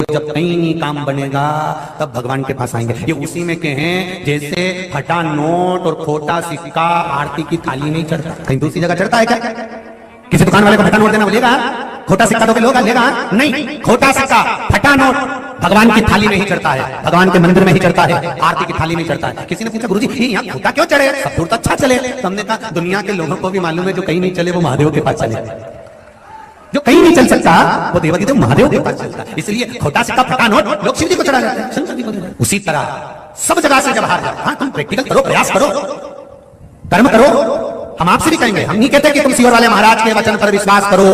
जब कहीं नहीं काम बनेगा तब भगवान के पास आएंगे। ये उसी में के हैं जैसे फटा नोट और खोटा सिक्का आरती की थाली नहीं चढ़ता, कहीं दूसरी जगह चढ़ता है क्या? किसी दुकान वाले को फटा नोट देना बोलेगा? खोटा सिक्का दोगे लोग लेगा? नहीं, खोटा सिक्का फटा नोट भगवान की थाली में ही चढ़ता है, भगवान के मंदिर में ही चढ़ता है, आरती की थाली में चढ़ता है। किसी ने पूछा गुरुजी यहाँ खोटा क्यों चढ़े? सब दूर तो अच्छा चले। तो हमने कहा दुनिया के लोगों को भी मालूम है जो कहीं नहीं चले वो महादेव के पास चले, जो कहीं नहीं चल सकता वो देवादिदेव महादेव के पास चलता है। इसलिए खोटा सिक्का फटा नोट लोग शिव जी को चढ़ा जाते हैं, शंकर जी को चढ़ा। उसी तरह सब जगह से जब हार जाओ, हाँ तुम प्रैक्टिकल करो, प्रयास करो, कर्म करो। हम आपसे भी कहेंगे, हम नहीं कहते कि तुम शिवर वाले महाराज के वचन पर विश्वास करो,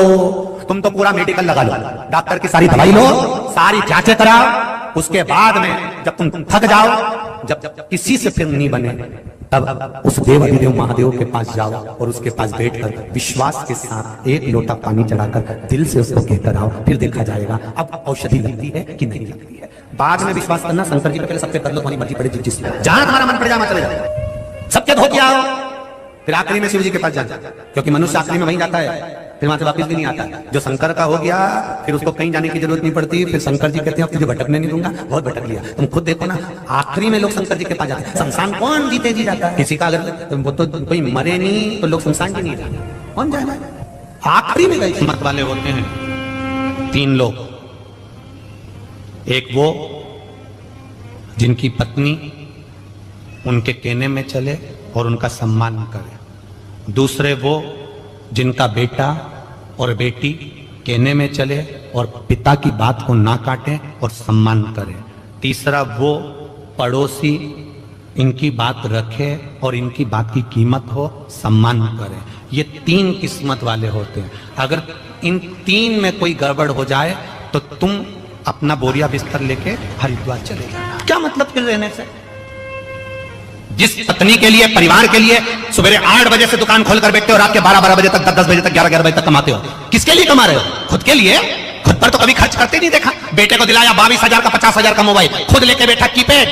तुम तो पूरा मेडिकल लगा लो, डॉक्टर की सारी दवाई लो, सारी जांचें कराओ, उसके बाद में जब तुम थक जाओ, जब किसी से फिर नहीं बने तब उस देवादिदेव महादेव के पास जाओ और उसके पास बैठकर विश्वास के साथ एक लोटा पानी चढ़ाकर दिल से उसको कहकर आओ, फिर देखा जाएगा अब औषधि लगती है कि नहीं लगती है। बाद में विश्वास करना, शंकर जी पे पहले सबके कर लो, तुम्हारी मर्जी पड़े जिस जहां तुम्हारा मन पड़ जाए चले जाओ, सबके धोके आओ, फिर आखिरी में शिव जी के पास जाना, क्योंकि मनुष्य आखिरी में वहीं जाता है, फिर वहां से वापस भी नहीं आता। जो शंकर का हो गया फिर उसको कहीं जाने की जरूरत नहीं पड़ती। फिर शंकर जी कहते हैं तुझे भटकने नहीं दूंगा, बहुत भटक लिया। तुम खुद देखो ना, आखिरी में लोग शंकर जी के पास जाते हैं। शमशान कौन जीते जी जाता है? किसी का अगर वो तो कोई मरे नहीं तो लोग शमशान जी नहीं जाते, कौन जाएगा? आखिरी में गए मत वाले होते हैं तीन लोग, एक वो जिनकी पत्नी उनके कहने में चले और उनका सम्मान करे, दूसरे वो जिनका बेटा और बेटी कहने में चले और पिता की बात को ना काटे और सम्मान करे, तीसरा वो पड़ोसी इनकी बात रखे और इनकी बात की कीमत हो, सम्मान करे। ये तीन किस्मत वाले होते हैं। अगर इन तीन में कोई गड़बड़ हो जाए तो तुम अपना बोरिया बिस्तर लेके हरिद्वार चले जाना। क्या मतलब फिर रहने से? जिस पत्नी के लिए, परिवार के लिए सुबह 8 बजे से दुकान खोलकर बैठते हो, रात के 12 बजे तक, 10 बजे तक, 11 बजे तक कमाते हो, किसके लिए कमा रहे हो? खुद के लिए? खुद पर तो कभी खर्च करते नहीं देखा। बेटे को दिलाया 22,000 का, 50,000 का मोबाइल, खुद लेके बैठा कीपैड,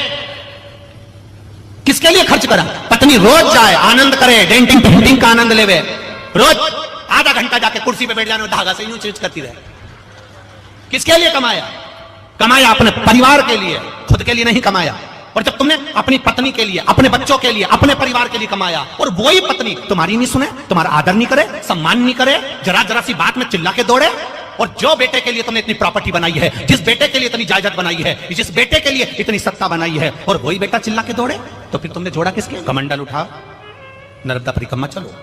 किसके लिए खर्च करा? पत्नी रोज जाए, आनंद करे, डेंटिंग पेंटिंग का आनंद लेवे, रोज आधा घंटा जाके कुर्सी पे बैठ जाने, धागा से यूं चीज करती रहे, किसके लिए कमाया? कमाया अपने परिवार के लिए, खुद के लिए नहीं कमाया। और जब तुमने अपनी पत्नी के लिए, अपने बच्चों के लिए, अपने परिवार के लिए कमाया और वही पत्नी तुम्हारी नहीं सुने, तुम्हारा आदर नहीं करे, सम्मान नहीं करे, जरा जरा सी बात में चिल्ला के दौड़े, और जो बेटे के लिए तुमने इतनी प्रॉपर्टी बनाई है, जिस बेटे के लिए इतनी जायदाद बनाई है, जिस बेटे के लिए इतनी सत्ता बनाई है, और वही बेटा चिल्ला के दौड़े, तो फिर तुमने जोड़ा किसके? कमंडल उठाओ, नर्मदा परिक्रमा चलो,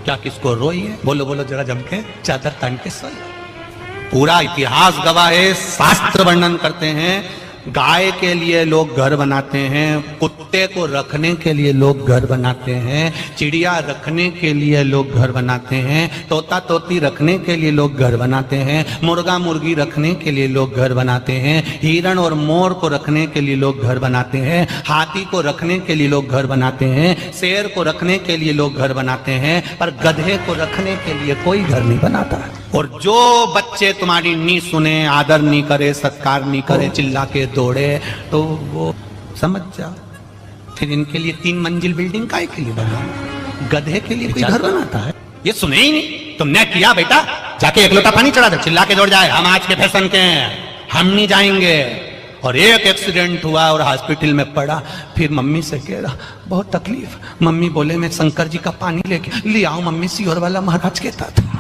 क्या किसको रोई है? बोलो बोलो जरा जम के, चादर तान के सोई। पूरा इतिहास गवाह है, शास्त्र वर्णन करते हैं। गाय के लिए लोग घर बनाते हैं, कुत्ते को रखने के लिए लोग घर बनाते हैं, चिड़िया रखने के लिए लोग घर बनाते हैं, तोता तोती रखने के लिए लोग घर बनाते हैं, मुर्गा मुर्गी रखने के लिए लोग घर बनाते हैं, हिरण और मोर को रखने के लिए लोग घर बनाते हैं, हाथी को रखने के लिए लोग घर बनाते हैं, शेर को रखने के लिए लोग घर बनाते हैं, पर गधे को रखने के लिए कोई घर नहीं बनाता। और जो बच्चे तुम्हारी नहीं सुने, आदर नहीं करे, सत्कार नहीं करे, चिल्ला के दौड़े, तो वो समझ जाओ फिर इनके लिए 3 मंजिल बिल्डिंग काहे के लिए बनाना? गधे के लिए कोई घर बनाता है? ये सुने ही नहीं। तुमने किया बेटा, जाके 1 लोटा पानी चढ़ा दे, चिल्ला के दौड़ जाए, हम आज के फैशन के हैं, हम नहीं जाएंगे। और एक एक्सीडेंट हुआ और हॉस्पिटल में पड़ा, फिर मम्मी से कह रहा बहुत तकलीफ, मम्मी बोले मैं शंकर जी का पानी लेके ले आओ, मम्मी सियोर वाला महाराज कहता था।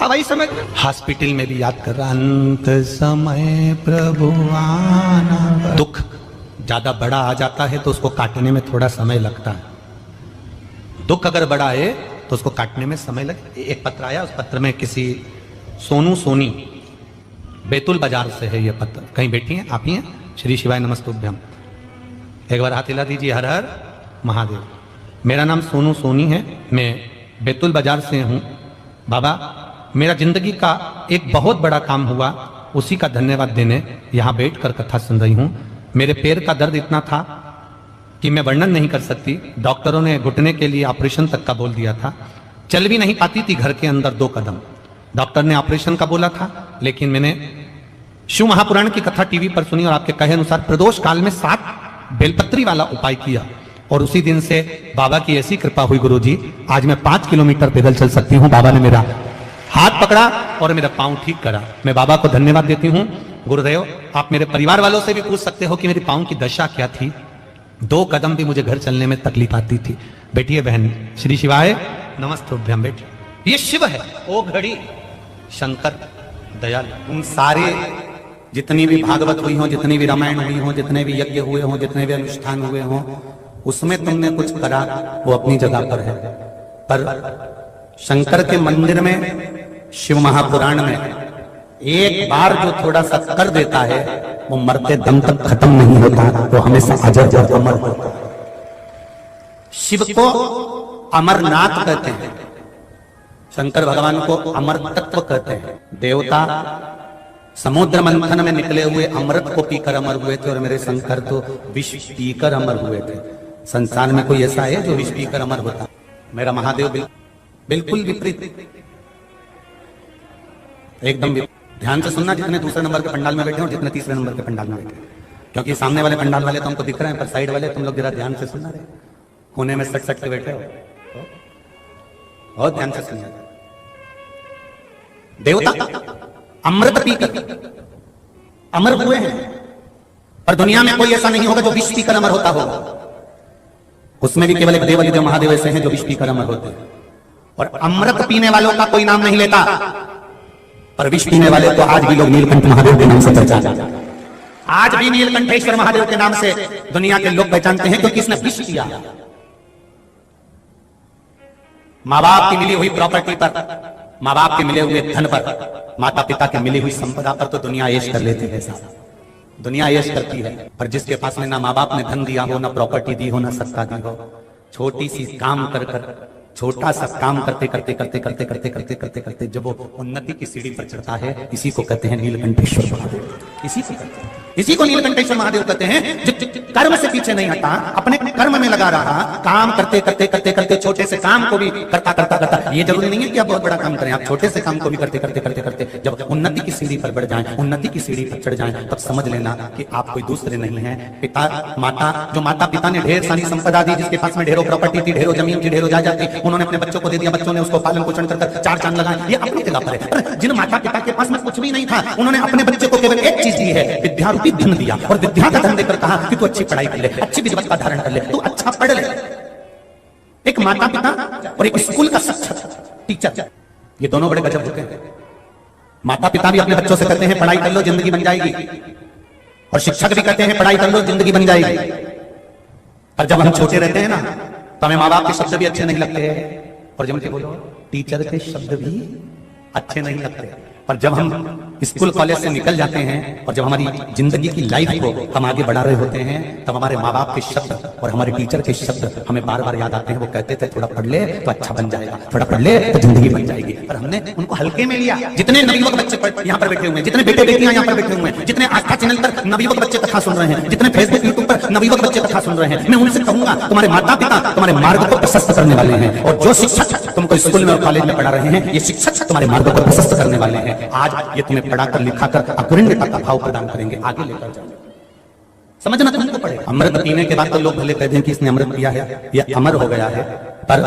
अब आई समझ में, हॉस्पिटल में भी याद कर रहा, अंत समय प्रभु आना। दुख ज्यादा बड़ा आ जाता है तो उसको काटने में थोड़ा समय लगता है। दुख अगर बड़ा है तो उसको काटने में समय लगे। एक पत्र आया, उस पत्र में किसी सोनू सोनी, बैतुल बाजार से है ये पत्र, कहीं बैठी हैं आप ही हैं? श्री शिवाय नमस्तुभ्यम, एक बार हाथ हिला दीजिए, हर हर महादेव। मेरा नाम सोनू सोनी है, मैं बैतुल बाजार से हूँ। बाबा, मेरा जिंदगी का एक बहुत बड़ा काम हुआ, उसी का धन्यवाद देने यहाँ बैठकर कथा सुन रही हूँ। मेरे पैर का दर्द इतना था कि मैं वर्णन नहीं कर सकती। डॉक्टरों ने घुटने के लिए ऑपरेशन तक का बोल दिया था, चल भी नहीं पाती थी घर के अंदर 2 कदम। डॉक्टर ने ऑपरेशन का बोला था, लेकिन मैंने शिव महापुराण की कथा टीवी पर सुनी और आपके कहे अनुसार प्रदोष काल में 7 बेलपत्री वाला उपाय किया, और उसी दिन से बाबा की ऐसी कृपा हुई गुरुजी, आज मैं 5 किलोमीटर पैदल चल सकती हूँ। बाबा ने मेरा हाथ पकड़ा और मेरा पांव ठीक करा। मैं बाबा को धन्यवाद देती हूं। गुरुदेव, आप मेरे परिवार वालों से भी पूछ सकते हो कि मेरी पांव की दशा क्या थी। 2 कदम भी मुझे घर चलने में तकलीफ आती थी। बेटिए बहन, श्री शिवाय नमस्तुभ्यम। बेटी, ये शिव है, ओ घड़ी शंकर दयालु। उन सारे जितनी भी भागवत हुई हो, जितनी भी रामायण हुई हो, जितने भी यज्ञ हुए हों, जितने भी अनुष्ठान हुए हों, उसमें तुमने कुछ करा वो अपनी जगह पर है। पर शंकर के मंदिर में, शिव महापुराण में एक बार जो थोड़ा सा कर देता है वो मरते दम तक खत्म नहीं होता, वो हमेशा अजर और अमर होता है। शिव को अमरनाथ कहते हैं, शंकर भगवान को अमर तत्व कहते हैं। देवता समुद्र मंथन में निकले हुए अमृत को पीकर अमर हुए थे और मेरे शंकर तो विष पीकर अमर हुए थे। संसार में कोई ऐसा है जो विष पीकर अमर होता? मेरा महादेव बिल्कुल विपरीत, एकदम विपरीत। ध्यान से सुनना, जितने दूसरे नंबर के पंडाल में बैठे हो, जितने तीसरे नंबर के पंडाल में बैठे, क्योंकि सामने वाले पंडाल वाले तो हमको दिख रहे हैं, पर साइड वाले तुम लोग जरा ध्यान से सुनना रहे, कोने में सट सट के बैठे हो, बहुत ध्यान से सुनिए। देवता अमृत पीकर अमर हुए हैं, पर दुनिया में कोई ऐसा नहीं होगा जो विष पीकर अमर होता होगा। उसमें भी केवल एक देव महादेव ऐसे हैं जो विष पीकर अमर होते हैं। और अमृत पीने वालों का कोई नाम नहीं लेता, पर विष पीने वाले तो आज भी लोग नीलकंठ महादेव के नाम से पहचानते हैं। आज भी नीलकंठेश्वर महादेव के नाम से दुनिया के लोग पहचानते हैं, क्योंकि इसने विष पिया। माँ बाप की मिली हुई प्रॉपर्टी पर, माँ बाप के मिले हुए धन पर, माता पिता के मिली हुई संपदा पर तो दुनिया ऐश कर लेती है साहब, दुनिया ऐश करती है। पर जिसके पास में ना माँ बाप ने धन दिया हो, ना प्रॉपर्टी दी हो, ना सत्ता दी हो, छोटी सी काम कर छोटा सा काम करते करते करते करते करते करते करते करते जब वो उन्नति की सीढ़ी पर चढ़ता है, इसी को कहते हैं नीलकंठेश्वर महादेव। इसी को नीलकंठेश्वर महादेव कहते हैं, जो कर्म से पीछे नहीं हटा, अपने कर्म में लगा रहा, काम करते करते करते करते छोटे से काम को भी करता करता करता। ये जरूरी नहीं है कि आप बहुत बड़ा काम करें, आप छोटे से काम को भी करते करते करते करते जब उन्नति की सीढ़ी पर बढ़ जाएं, उन्नति की सीढ़ी पर चढ़ जाएं, तब समझ लेना कि आप कोई दूसरे नहीं है। पिता माता, जो माता पिता ने ढेर सारी संपदा दी, जिसके पास में ढेरों प्रॉपर्टी थी, ढेरों जमीन थी, ढेरों जायदाद थी, उन्होंने अपने बच्चों को दे दिया, बच्चों ने उसको पालन पोषण कर 4 चांद लगाए, ये अपनी जगह पर है। पर जिन माता पिता के पास में कुछ भी नहीं था, उन्होंने अपने बच्चे को केवल एक चीज दी है, विद्या रूपी धन दिया, और विद्या का धन देकर कहा कि तू अच्छी पढ़ाई कर ले, अच्छी विद्वत का धारण कर ले, तू अच्छा पढ़ ले। एक माता पिता और एक स्कूल का शिक्षक, टीचर, ये दोनों बड़े गजब होते हैं। माता पिता भी अपने बच्चों से कहते हैं पढ़ाई कर लो जिंदगी बन जाएगी, और शिक्षक भी कहते हैं पढ़ाई कर लो जिंदगी बन जाएगी। पर जब हम छोटे रहते हैं ना, तो हमें माँ बाप के शब्द भी अच्छे नहीं लगते हैं, और जब बोलो टीचर के शब्द भी अच्छे नहीं लगते। पर जब हम स्कूल कॉलेज से निकल जाते हैं और जब हमारी जिंदगी की लाइफ को हम आगे बढ़ा रहे होते हैं, तब हमारे माँ बाप के शब्द और हमारे टीचर के शब्द हमें बार बार याद आते हैं। वो कहते थे थोड़ा पढ़ ले तो अच्छा बन जाएगा, थोड़ा पढ़ ले तो जिंदगी बन जाएगी। पर हमने उनको हल्के में लिया। जितने नवयुवक बच्चे यहाँ पर बैठे हुए हैं, जितने बेटे बेटियां यहाँ पर बैठे हुए हैं, जितने आस्था चैनल पर नवयुवक बच्चे कथा सुन रहे हैं, जितने फेसबुक यूट्यूब पर नवयुवक बच्चे कथा सुन रहे हैं, मैं उनसे कहूंगा तुम्हारे माता पिता तुम्हारे मार्ग को प्रशस्त करने वाले हैं, और जो शिक्षक तुमको स्कूल में और कॉलेज में पढ़ा रहे हैं, ये शिक्षक तुम्हारे मार्ग को प्रशस्त करने वाले हैं। आज ये तुम्हें पढ़ाकर लिखाकर अकुरिण्यता का भाव प्रदान करेंगे, आगे लेकर जाएंगे। समझना तुमको पड़ेगा। अमृत पीने के बाद तो लोग भले कह दें कि इसने अमृत पिया है, ये अमर हो गया है, पर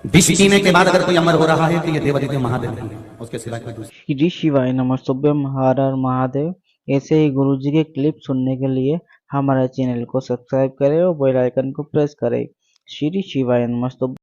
विष पीने के बाद अगर कोई अमर हो रहा है तो ये देवादिदेव महादेव नहीं है, उसके सिवाय कोई दूसरा। श्री शिवाय नमस्तुभ्यम, हर हर महादेव। ऐसे ही गुरुजी के क्लिप सुनने के लिए हमारे चैनल को सब्सक्राइब करें और बेल आइकन को प्रेस करें। श्री शिवाय नमस्तुभ्यम।